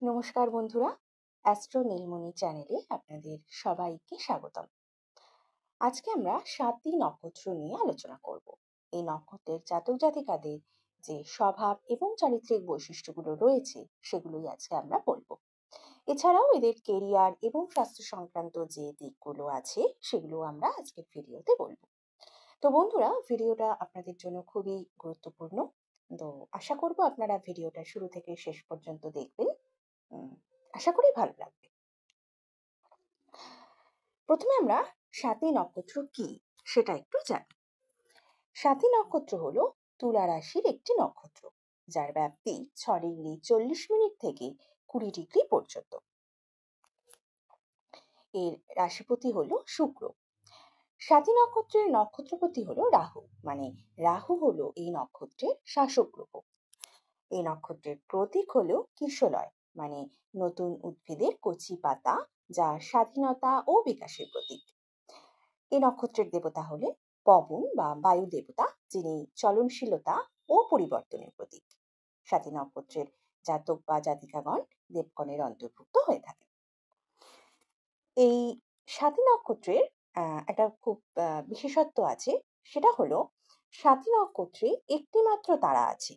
নমস্কার বন্ধুরা, অ্যাস্ট্রো নীলমণি চ্যানেলে আপনাদের সবাইকে স্বাগতম। আজকে আমরা 7টি নক্ষত্র নিয়ে আলোচনা করব। এই নক্ষত্রের জাতক জাতিকাদের যে স্বভাব এবং চারিত্রিক বৈশিষ্ট্যগুলো রয়েছে সেগুলোই আজকে আমরা বলবো। এছাড়াও এদের কেরিয়ার এবং স্বাস্থ্য সংক্রান্ত যে দিকগুলো আছে সেগুলো আমরা আজকের ভিডিওতে বলবো। তো বন্ধুরা, ভিডিওটা আপনাদের জন্য খুবই গুরুত্বপূর্ণ। তো আশা করব আপনারা ভিডিওটা শুরু থেকে শেষ পর্যন্ত দেখবেন। উম, আশা করি ভালো লাগবে। প্রথমে আমরা স্বাতী নক্ষত্র কি সেটা একটু জানি। স্বাতী নক্ষত্র হলো তুলা রাশির একটি নক্ষত্র, যার ব্যাপ্তি 6 ডিগ্রি 40 মিনিট থেকে 20 ডিগ্রি পর্যন্ত। এর রাশিপতি হলো শুক্র। স্বাতী নক্ষত্রের নক্ষত্রপতি হলো রাহু, মানে রাহু হলো এই নক্ষত্রের শাসক গ্রহ। এই নক্ষত্রের প্রতীক হলো কিশলয়, মানে নতুন উদ্ভিদের কচি পাতা, যা স্বাধীনতা ও বিকাশের প্রতীক। এই নক্ষত্রের দেবতা হলেন পবন বা বায়ু দেবতা, যিনি চলনশীলতা ও পরিবর্তনের প্রতীক। স্বাতী নক্ষত্রের জাতক বা জাতিকাগণ দেবগণের অন্তর্ভুক্ত হয়ে থাকে। এই স্বাতী নক্ষত্রের একটা খুব বিশেষত্ব আছে, সেটা হলো স্বাতী নক্ষত্রে একটি মাত্র তারা আছে,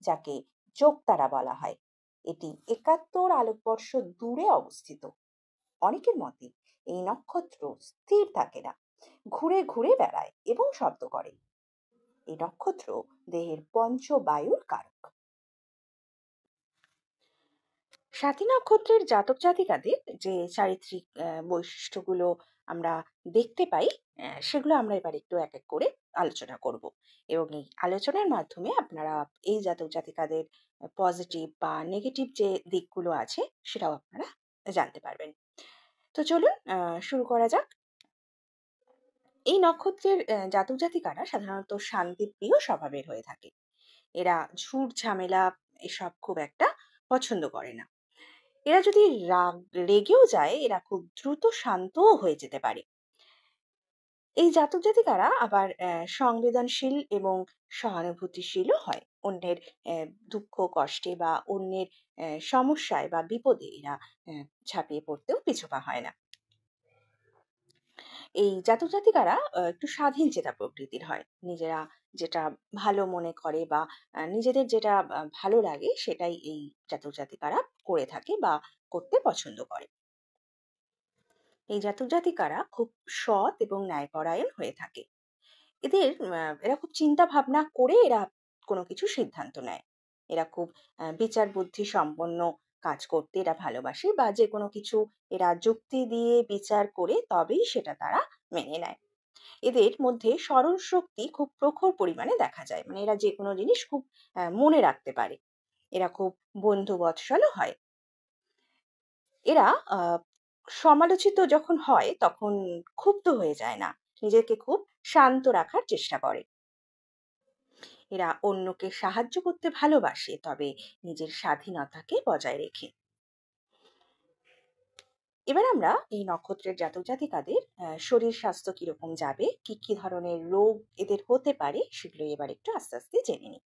যাকে যোগ তারা বলা হয়। এটি 71 আলোকবর্ষ দূরে অবস্থিত। অনেকের মতে এই নক্ষত্র স্থির থাকে না, ঘুরে ঘুরে বেড়ায় এবং শব্দ করে। এই নক্ষত্র দেহের পঞ্চবায়ুর কারক। স্বাতী নক্ষত্রের জাতক জাতিকাদের যে চারিত্রিক বৈশিষ্ট্যগুলো আমরা দেখতে পাই, সেগুলো আমরা এবার একটু এক এক করে আলোচনা করব, এবং এই আলোচনার মাধ্যমে আপনারা এই জাতক জাতিকাদের পজিটিভ বা নেগেটিভ যে দিকগুলো আছে সেটাও আপনারা জানতে পারবেন। তো চলুন শুরু করা যাক। এই নক্ষত্রের জাতক জাতিকারা সাধারণত শান্তিপ্রিয় স্বভাবের হয়ে থাকে। এরা ঝুট ঝামেলা এসব খুব একটা পছন্দ করে না। এরা যদি রেগেও যায়, এরা খুব দ্রুত শান্তও হয়ে যেতে পারে। এই জাতক জাতিকারা আবার সংবেদনশীল এবং সহানুভূতিশীলও হয়। অন্যের দুঃখ কষ্টে বা অন্যের সমস্যায় বা বিপদে এরা ঝাঁপিয়ে পড়তেও পিছুপা হয় না। এই জাতক জাতিকারা একটু স্বাধীন চেতা প্রকৃতির হয়। নিজেরা যেটা ভালো মনে করে বা নিজেদের যেটা ভালো লাগে সেটাই এই জাতক জাতিকারা করে থাকে বা করতে পছন্দ করে। এই জাতক জাতিকারা খুব সৎ এবং ন্যায়পরায়ণ হয়ে থাকে। এরা খুব চিন্তা ভাবনা করে এরা কোনো কিছু সিদ্ধান্ত নেয়। এরা খুব বিচার বুদ্ধি সম্পন্ন কাজ করতে এরা ভালোবাসে, বা যে কোনো কিছু এরা যুক্তি দিয়ে বিচার করে তবেই সেটা তারা মেনে নেয়। এদের মধ্যে স্মরণ শক্তি খুব প্রখর পরিমাণে দেখা যায়, মানে এরা যে কোনো জিনিস খুব মনে রাখতে পারে। এরা খুব বন্ধু বৎসলও হয়। এরা সমালোচিত যখন হয় তখন ক্ষুব্ধ হয়ে যায় না, নিজেকে খুব শান্ত রাখার চেষ্টা করে। এরা অন্যকে সাহায্য করতে ভালোবাসে, তবে নিজের স্বাধীনতাকে বজায় রেখে। এবার আমরা এই নক্ষত্রের জাতক জাতিকাদের শরীর স্বাস্থ্য কিরকম যাবে, কি কি ধরনের রোগ এদের হতে পারে, সেগুলো এবার একটু আস্তে আস্তে জেনে নিই।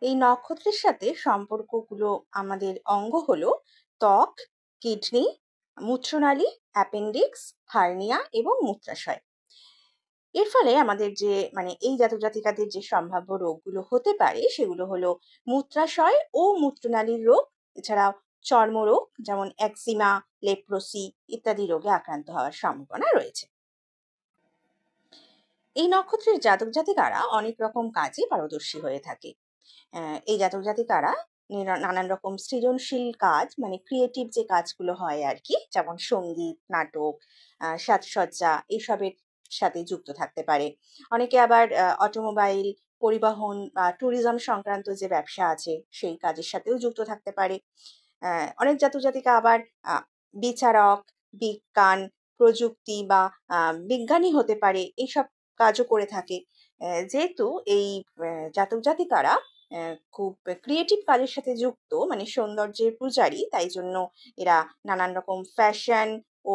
এই নক্ষত্রের সাথে সম্পর্কগুলো আমাদের অঙ্গ হলো ত্বক, কিডনি, মূত্রনালী, অ্যাপেন্ডিক্স, হার্নিয়া এবং মূত্রাশয়। এর ফলে আমাদের যে এই জাতক জাতিকাদের যে সম্ভাব্য রোগগুলো হতে পারে সেগুলো হলো মূত্রাশয় ও মূত্রনালীর রোগ, এছাড়াও চর্মরোগ যেমন একজিমা, লেপ্রোসি ইত্যাদি রোগে আক্রান্ত হওয়ার সম্ভাবনা রয়েছে। এই নক্ষত্রের জাতক জাতিকারা অনেক রকম কাজে পারদর্শী হয়ে থাকে। এই জাতক জাতিকারা নানান রকম সৃজনশীল কাজ, মানে ক্রিয়েটিভ যে কাজগুলো হয় আর কি, যেমন সঙ্গীত, নাটক, সাজসজ্জা এইসবের সাথে যুক্ত থাকতে পারে। অনেকে আবার অটোমোবাইল, পরিবহন বা ট্যুরিজম সংক্রান্ত যে ব্যবসা আছে সেই কাজের সাথেও যুক্ত থাকতে পারে। অনেক জাতক জাতিকা আবার বিচারক, বিজ্ঞান, প্রযুক্তি বা বিজ্ঞানী হতে পারে, এইসব কাজও করে থাকে। যেহেতু এই জাতক জাতিকারা খুব ক্রিয়েটিভ কাজের সাথে যুক্ত, মানে সৌন্দর্যের পূজারী, তাই জন্য এরা নানান রকম ফ্যাশন ও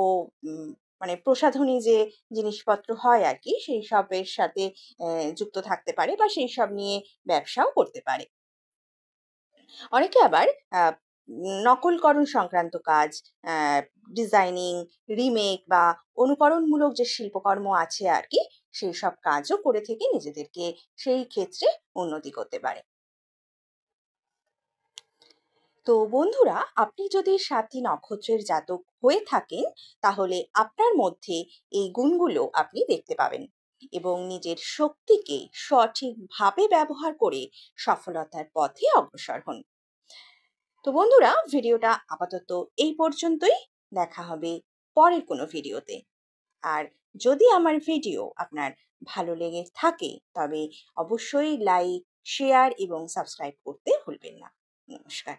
মানে প্রসাধনী যে জিনিসপত্র হয় আর কি, সেই সবের সাথে যুক্ত থাকতে পারে বা সেই সব নিয়ে ব্যবসাও করতে পারে। অনেকে আবার আ নকলকরণ সংক্রান্ত কাজ, আ ডিজাইনিং, রিমেক বা অনুকরণমূলক যে শিল্পকর্ম আছে আরকি, সেইসব কাজও করে থেকে নিজেদেরকে সেই ক্ষেত্রে উন্নতি করতে পারে। তো বন্ধুরা, আপনি যদি ৭টি নক্ষত্রের জাতক হয়ে থাকেন, তাহলে আপনার মধ্যে এই গুণগুলো আপনি দেখতে পাবেন এবং নিজের শক্তিকে সঠিকভাবে ব্যবহার করে সফলতার পথে অগ্রসর হন। তো বন্ধুরা, ভিডিওটা আপাতত এই পর্যন্তই। দেখা হবে পরের কোনো ভিডিওতে। আর যদি আমার ভিডিও আপনার ভালো লেগে থাকে, তবে অবশ্যই লাইক, শেয়ার এবং সাবস্ক্রাইব করতে ভুলবেন না। নমস্কার।